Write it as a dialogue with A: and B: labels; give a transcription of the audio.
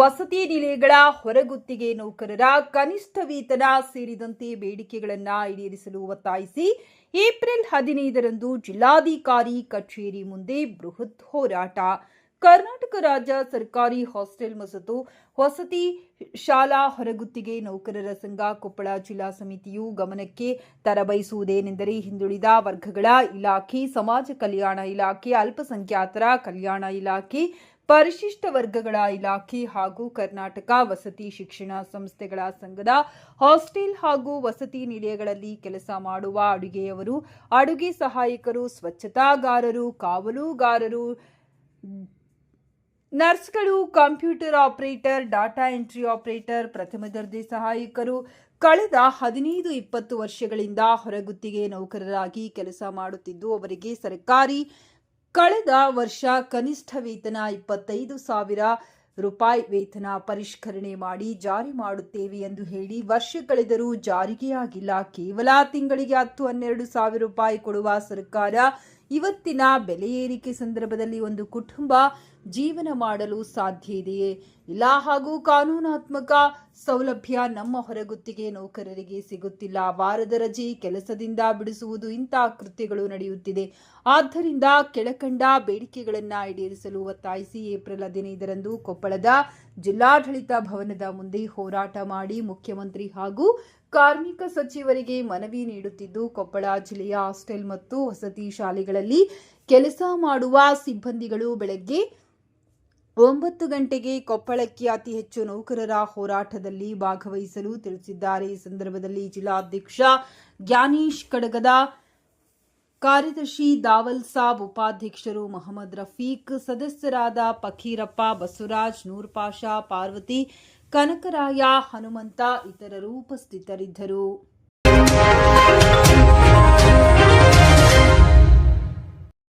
A: ವಸತಿ ನಿಲಯಗಳ ಹೊರಗುತ್ತಿಗೆ ನೌಕರರ ಕನಿಷ್ಠ ವೇತನ ಸೇರಿದಂತೆ ಬೇಡಿಕೆಗಳನ್ನು ಈಡೇರಿಸಲು ಒತ್ತಾಯಿಸಿ ಏಪ್ರಿಲ್ 15ರಂದು ಜಿಲ್ಲಾಧಿಕಾರಿ ಕಚೇರಿ ಮುಂದೆ ಬೃಹತ್ ಹೋರಾಟ. ಕರ್ನಾಟಕ ರಾಜ್ಯ ಸರ್ಕಾರಿ ಹಾಸ್ಟೆಲ್ ಮತ್ತು ವಸತಿ ಶಾಲಾ ಹೊರಗುತ್ತಿಗೆ ನೌಕರರ ಸಂಘ ಕೊಪ್ಪಳ ಜಿಲ್ಲಾ ಸಮಿತಿಯು ಗಮನಕ್ಕೆ ತರಬಯಸುವುದೇನೆಂದರೆ, ಹಿಂದುಳಿದ ವರ್ಗಗಳ ಇಲಾಖೆ, ಸಮಾಜ ಕಲ್ಯಾಣ ಇಲಾಖೆ, ಅಲ್ಪಸಂಖ್ಯಾತರ ಕಲ್ಯಾಣ ಇಲಾಖೆ, ಪರಿಶಿಷ್ಟ ವರ್ಗಗಳ ಇಲಾಖೆ ಹಾಗೂ ಕರ್ನಾಟಕ ವಸತಿ ಶಿಕ್ಷಣ ಸಂಸ್ಥೆಗಳ ಸಂಘದ ಹಾಸ್ಟೆಲ್ ಹಾಗೂ ವಸತಿ ನಿಲಯಗಳಲ್ಲಿ ಕೆಲಸ ಮಾಡುವ ಅಡುಗೆಯವರು, ಅಡುಗೆ ಸಹಾಯಕರು, ಸ್ವಚ್ಛತಾಗಾರರು, ಕಾವಲುಗಾರರು, ನರ್ಸ್ಗಳು, computer operator, data entry operator, ಪ್ರಥಮ ದರ್ಜೆ ಸಹಾಯಕರು ಕಳೆದ 15-20 ವರ್ಷಗಳಿಂದ ಹೊರಗುತ್ತಿಗೆ ನೌಕರರಾಗಿ ಕೆಲಸ ಮಾಡುತ್ತಿದ್ದು, ಅವರಿಗೆ ಸರ್ಕಾರಿ ಕಳೆದ ವರ್ಷ ಕನಿಷ್ಠ ವೇತನ 25,000 ರೂಪಾಯಿ ವೇತನ ಪರಿಷ್ಕರಣೆ ಮಾಡಿ ಜಾರಿ ಮಾಡುತ್ತೇವೆ ಎಂದು ಹೇಳಿ ವರ್ಷ ಕಳೆದರೂ ಜಾರಿಗೆಯಾಗಿಲ್ಲ. ಕೇವಲ ತಿಂಗಳಿಗೆ 10-12 ಸಾವಿರ ರೂಪಾಯಿ ಕೊಡುವ ಸರ್ಕಾರ ಇವತ್ತಿನ ಬೆಲೆ ಏರಿಕೆ ಸಂದರ್ಭದಲ್ಲಿ ಒಂದು ಕುಟುಂಬ ಜೀವನ ಮಾಡಲು ಸಾಧ್ಯ ಇದೆಯೇ? ಇಲ್ಲ. ಹಾಗೂ ಕಾನೂನಾತ್ಮಕ ಸೌಲಭ್ಯ ನಮ್ಮ ಹೊರಗುತ್ತಿಗೆ ನೌಕರರಿಗೆ ಸಿಗುತ್ತಿಲ್ಲ. ವಾರದ ರಜೆ, ಕೆಲಸದಿಂದ ಬಿಡಿಸುವುದು, ಇಂತಹ ಕೃತ್ಯಗಳು ನಡೆಯುತ್ತಿದೆ. ಆದ್ದರಿಂದ ಕೆಳಕಂಡ ಬೇಡಿಕೆಗಳನ್ನು ಈಡೇರಿಸಲು ಒತ್ತಾಯಿಸಿ ಏಪ್ರಿಲ್ 15ರಂದು ಕೊಪ್ಪಳದ ಜಿಲ್ಲಾಡಳಿತ ಭವನದ ಮುಂದೆ ಹೋರಾಟ ಮಾಡಿ ಮುಖ್ಯಮಂತ್ರಿ ಹಾಗೂ ಕಾರ್ಮಿಕ ಸಚಿವರಿಗೆ ಮನವಿ ನೀಡುತ್ತಿದ್ದು, ಕೊಪ್ಪಳ ಜಿಲ್ಲೆಯ ಹಾಸ್ಟೆಲ್ ಮತ್ತು ವಸತಿ ಶಾಲೆಗಳಲ್ಲಿ ಕೆಲಸ ಮಾಡುವ ಸಿಬ್ಬಂದಿಗಳು ಬೆಳಗ್ಗೆ 9 ಗಂಟೆಗೆ ಕೊಪ್ಪಳಕ್ಕೆ ಅತಿ ಹೆಚ್ಚು ನೌಕರರ ಹೋರಾಟದಲ್ಲಿ ಭಾಗವಹಿಸಲು ತಿಳಿಸಿದ್ದಾರೆ. ಈ ಸಂದರ್ಭದಲ್ಲಿ ಜಿಲ್ಲಾಧ್ಯಕ್ಷ ಜ್ಞಾನೇಶ್ ಕಡಗದ, ಕಾರ್ಯದರ್ಶಿ ದಾವಲ್ ಸಾಬ್, ಉಪಾಧ್ಯಕ್ಷರು ಮಹಮ್ಮದ್ ರಫೀಕ್, ಸದಸ್ಯರಾದ ಫಕೀರಪ್ಪ, ಬಸವರಾಜ್, ನೂರ್ ಪಾಷಾ, ಪಾರ್ವತಿ, ಕನಕರಾಯ, ಹನುಮಂತ ಇತರರು ಉಪಸ್ಥಿತರಿದ್ದರು.